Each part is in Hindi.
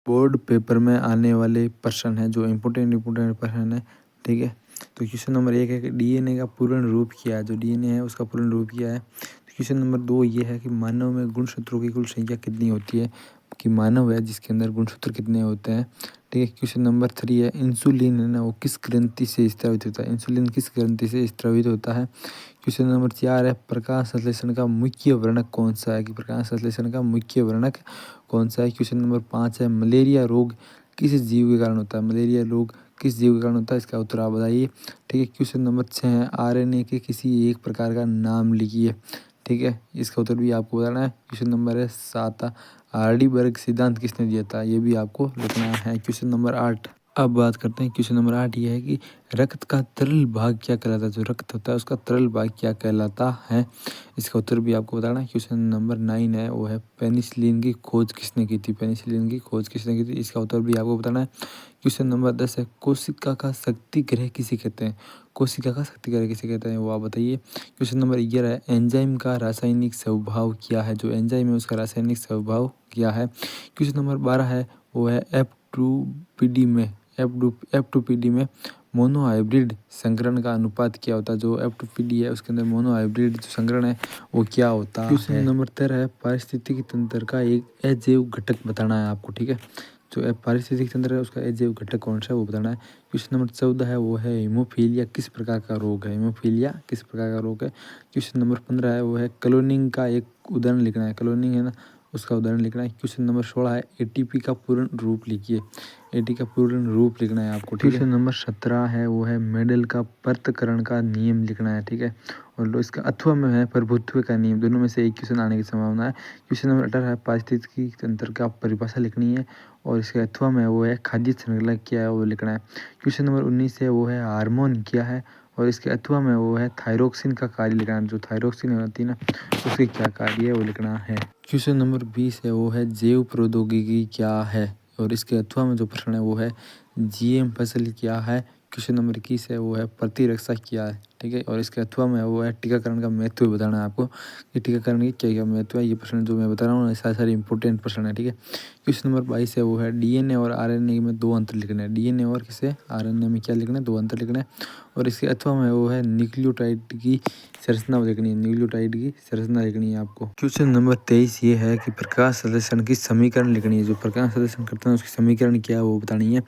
बोर्ड पेपर में आने वाले प्रश्न है जो इम्पोर्टेंट प्रश्न है। ठीक है, तो क्वेश्चन नंबर 1 है कि डीएनए का पूर्ण रूप क्या है। जो डीएनए है उसका पूर्ण रूप क्या है। तो क्वेश्चन नंबर 2 ये है कि मानव में गुणसूत्रों की कुल संख्या कितनी होती है। कि मानव है जिसके अंदर गुणसूत्र कितने होते हैं। ठीक है, क्वेश्चन नंबर 3 है इंसुलिन है ना वो किस ग्रंथि से स्रावित होता है। इंसुलिन किस ग्रंथि से स्रावित होता है। क्वेश्चन नंबर 4 है प्रकाश संश्लेषण का मुख्य वर्णक कौन सा है। कि प्रकाश संश्लेषण का मुख्य वर्णक कौन सा है। क्वेश्चन नंबर 5 है मलेरिया रोग किस जीव के कारण होता है। मलेरिया रोग किस जीव के कारण होता है, इसका उत्तर आप बताइए। ठीक है, क्वेश्चन नंबर 6 है आरएनए के किसी एक प्रकार का नाम लिखिए। ठीक है, इसका उत्तर भी आपको बताना है। क्वेश्चन नंबर है 7 हार्डीबर्ग सिद्धांत किसने दिया था, ये भी आपको लिखना है। क्वेश्चन नंबर 8 अब बात करते हैं। क्वेश्चन नंबर 8 ये है कि रक्त का तरल भाग क्या कहलाता है। जो रक्त होता है उसका तरल भाग क्या कहलाता है, इसका उत्तर भी आपको बताना है। क्वेश्चन नंबर 9 है वो है पेनिसिलिन की खोज किसने की थी। पेनिसिलिन की खोज किसने की थी, इसका उत्तर भी आपको बताना है। क्वेश्चन नंबर 10 है कोशिका का शक्ति ग्रह किसे कहते हैं। कोशिका का शक्ति ग्रह किसे कहते हैं वो आप बताइए। क्वेश्चन नंबर 11 है एंजाइम का रासायनिक स्वभाव क्या है। जो एंजाइम है उसका रासायनिक स्वभाव क्या है। क्वेश्चन नंबर 12 है वो है F2PD में मोनोहाइब्रिड संकरण का अनुपात क्या होता है। जो F2PD है उसके अंदर मोनोहाइब्रिड जो संकरण है वो क्या होता है। क्वेश्चन नंबर 13 है पारिस्थितिकी तंत्र का एक अजैव घटक बताना है आपको। ठीक है, जो पारिस्थितिक तंत्र है उसका अजैव घटक कौन सा है वो बताना है। क्वेश्चन नंबर 14 है वो है हीमोफीलिया किस प्रकार का रोग है। हीमोफीलिया किस प्रकार का रोग है। क्वेश्चन नंबर 15 है वो है क्लोनिंग का एक उदाहरण लिखना है। क्लोनिंग है ना उसका उदाहरण लिखना है। क्वेश्चन नंबर 16 है एटीपी का पूर्ण रूप लिखिए। एटी का पूर्ण रूप लिखना है आपको। क्वेश्चन नंबर 17 है वो है मेडल का पृथक्करण का नियम लिखना है। ठीक है, और इसका अथवा में है प्रभुत्व का नियम, दोनों में से एक क्वेश्चन आने की संभावना है। क्वेश्चन नंबर 18 है पारिस्थितिकी तंत्र का परिभाषा लिखनी है और इसके अथवा में वो है खाद्य श्रृंखला क्या है वो लिखना है। क्वेश्चन नंबर 19 है वो है हार्मोन क्या है और इसके अथवा में वो है थायरोक्सिन का कार्य लिखना है। जो थायरोक्सिन होती है ना उसके क्या कार्य है वो लिखना है। क्वेश्चन नंबर 20 है वो है जैव प्रौद्योगिकी क्या है और इसके अथवा में जो प्रश्न है वो है जीएम फसल क्या है। क्वेश्चन नंबर 21 है वो है प्रतिरक्षा क्या है। ठीक है, और इसके अथवा में वो है टीकाकरण का महत्व बताना है आपको कि टीकाकरण की क्या क्या महत्व है। ये प्रश्न जो मैं बता रहा हूँ सारे इंपॉर्टेंट प्रश्न है। ठीक है, क्वेश्चन नंबर 22 है वो है डीएनए और आरएनए में दो अंतर लिखने हैं। डीएनए और किसे आरएनए में क्या लिखना है, दो अंतर लिखना है। और इसके अथवा में वो है न्यूक्लियोटाइड की संरचना लिखनी है। न्यूक्लियोटाइड की संरचना लिखनी है आपको। क्वेश्चन नंबर 23 ये है कि प्रकाश संश्लेषण की समीकरण लिखनी है। जो प्रकाश संश्लेषण करते हैं उसकी समीकरण क्या है वो बतानी है।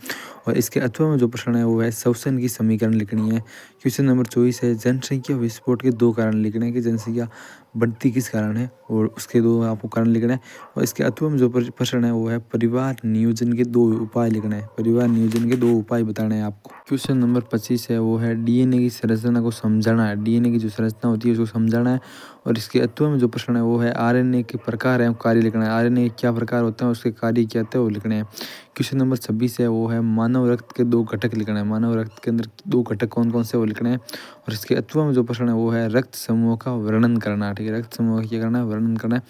और इसके अथवा में जो प्रश्न है वो है श्वसन की समीकरण लिखनी है। क्वेश्चन नंबर 24 है जनसंख्या विस्फोट के दो कारण लिखने हैं कि जनसंख्या बढ़ती किस कारण है और उसके दो आपको कारण लिखना है। और इसके अथवा में जो प्रश्न है वो है परिवार नियोजन के दो उपाय लिखना है। परिवार नियोजन के दो उपाय बताने हैं आपको। क्वेश्चन नंबर 25 है वो है डीएनए की संरचना को समझाना है। डीएनए की जो संरचना होती है उसको समझाना है। और इसके अथवा में जो प्रश्न है वो है आरएनए के प्रकार है कार्य लिखना है। आरएनए क्या प्रकार होते हैं उसके कार्य क्या होते हैं वो लिखने हैं। क्वेश्चन नंबर 26 है वो है मानव रक्त के दो घटक लिखना है। मानव रक्त के अंदर दो घटक कौन कौन से वो लिखने हैं। और इसके अथवा में जो प्रश्न है वो है रक्त समूह का वर्णन करना है। ठीक है, रक्त समूह का क्या करना है, वर्णन करना है।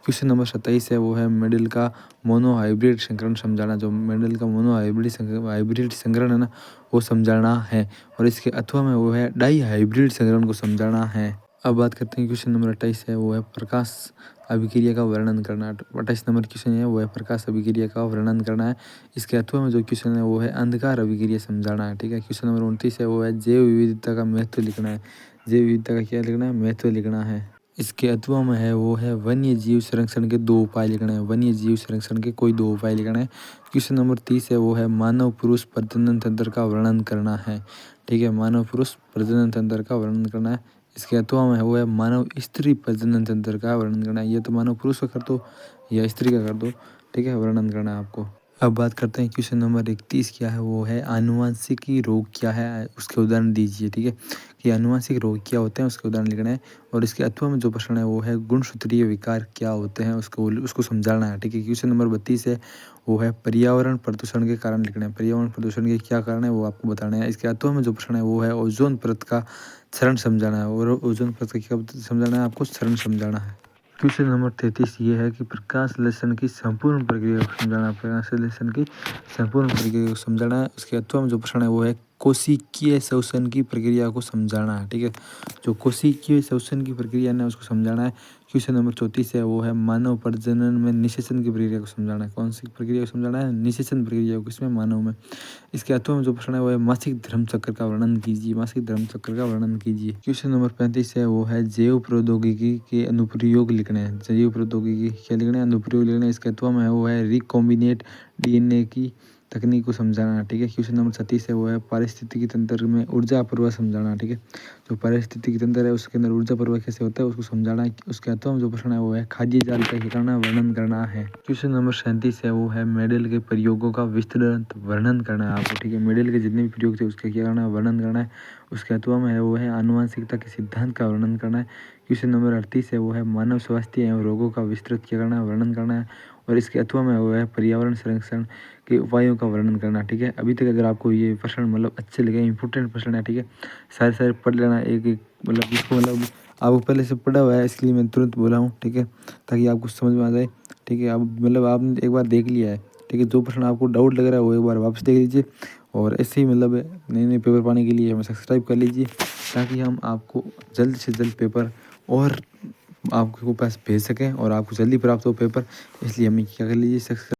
क्वेश्चन नंबर 27 है वो है मेडल का मोनोहाइब्रिड संकरण समझाना। जो मेडल का मोनोहाइब्रिड संकरण है ना वो समझाना है। और इसके अथवा में वो है डाई हाइब्रिड संकरण को समझाना है। अब बात करते हैं क्वेश्चन नंबर 28 है वो है प्रकाश अभिक्रिया का वर्णन करना। 28 नंबर क्वेश्चन है वो है प्रकाश अभिक्रिया का वर्णन करना है। इसके अथवा में जो क्वेश्चन है वो है अंधकार अभिक्रिया समझाना है। ठीक है, क्वेश्चन नंबर 29 है वो है जैव विविधता का महत्व लिखना है। जैव विविधता का क्या लिखना है, महत्व लिखना है। इसके अथवा में है वो है वन्य जीव संरक्षण के दो उपाय लिखने हैं। वन्य जीव संरक्षण के कोई दो उपाय लिखना है। क्वेश्चन नंबर 30 है वो है मानव पुरुष प्रजनन तंत्र का वर्णन करना है। ठीक है, मानव पुरुष प्रजनन तंत्र का वर्णन करना है। इसके अथवा में है वो है मानव स्त्री प्रजनन तंत्र का वर्णन करना है। ये तो मानव पुरुष का कर दो या स्त्री का कर दो। ठीक है, वर्णन करना है आपको। अब बात करते हैं क्वेश्चन नंबर 31 क्या है वो है आनुवंशिकी रोग क्या है उसके उदाहरण दीजिए। ठीक है, कि आनुवंशिक रोग क्या होते हैं उसके उदाहरण लिखना है। और इसके अथवा में जो प्रश्न है वो है गुणसूत्रीय विकार क्या होते हैं उसको समझाना है। ठीक है, क्वेश्चन नंबर 32 है वो है पर्यावरण प्रदूषण के कारण लिखना है। पर्यावरण प्रदूषण के क्या कारण है वो आपको बताना है। इसके अथवा में जो प्रश्न है वो है ओजोन परत का क्षरण समझाना है। और ओजोन परत का क्या समझाना है आपको, क्षरण समझाना है। क्वेश्चन नंबर 33 ये है कि प्रकाश संश्लेषण की संपूर्ण प्रक्रिया को समझाना है। प्रकाश संश्लेषण की संपूर्ण प्रक्रिया को समझाना है। उसके अथवा में जो प्रश्न है वो है कोशिकीय श्वसन की प्रक्रिया को समझाना है। ठीक है, जो कोशिकीय श्वसन की प्रक्रिया है उसको समझाना है। क्वेश्चन नंबर 34 है वो है मानव प्रजनन में निषेचन की प्रक्रिया को समझाना है। कौन सी प्रक्रिया को समझाना है? निषेचन प्रक्रिया को, किसमें? मानव में। इसके अथवा में जो प्रश्न है वो है मासिक धर्म चक्र का वर्णन कीजिए। मासिक धर्म चक्र का वर्णन कीजिए। क्वेश्चन नंबर 35 है वो है जैव प्रौद्योगिकी के अनुप्रयोग लिखने हैं। जैव प्रौद्योगिकी क्या लिखना है? अनुप्रयोग लिखना है। इसके अथवा में है वो है रिकॉम्बिनेट डीएनए की तकनीक को समझाना। ठीक है, क्वेश्चन नंबर 36 है वो है पारिस्थितिकी तंत्र में ऊर्जा प्रवाह समझाना। ठीक है, जो पारिस्थितिकी तंत्र है उसके अंदर ऊर्जा प्रवाह कैसे होता है उसको समझाना है। उसके अथवा में जो प्रश्न है वो है खाद्य जाल का क्या करना? वर्णन करना है। क्वेश्चन नंबर 37 है वो है मेडल के प्रयोगों का विस्तृत वर्णन करना है आपको। ठीक है, मेडल के जितने भी प्रयोग थे उसका क्या करना है? वर्णन करना है। उसके अथवा में है वो है आनुवंशिकता के सिद्धांत का वर्णन करना है। क्वेश्चन नंबर 38 है वो है मानव स्वास्थ्य एवं रोगों का विस्तृत क्या करना है? वर्णन करना है। और इसके अथवा में वो है पर्यावरण संरक्षण के उपायों का वर्णन करना। ठीक है, अभी तक अगर आपको ये प्रश्न मतलब अच्छे लगे, इंपॉर्टेंट प्रश्न है। ठीक है, सारे पढ़ लेना एक एक, मतलब इसको मतलब आपको पहले से पढ़ा हुआ है इसलिए मैं तुरंत बोला हूँ। ठीक है, ताकि आपको समझ में आ जाए। ठीक है, अब मतलब आपने एक बार देख लिया है। ठीक है, जो प्रश्न आपको डाउट लग रहा है वो एक बार वापस देख लीजिए। और ऐसे ही मतलब नए नए पेपर पाने के लिए हमें सब्सक्राइब कर लीजिए, ताकि हम आपको जल्द से जल्द पेपर और आपके पास भेज सकें और आपको जल्दी प्राप्त हो पेपर। इसलिए हमें क्या कर लीजिए, सब्सक्राइब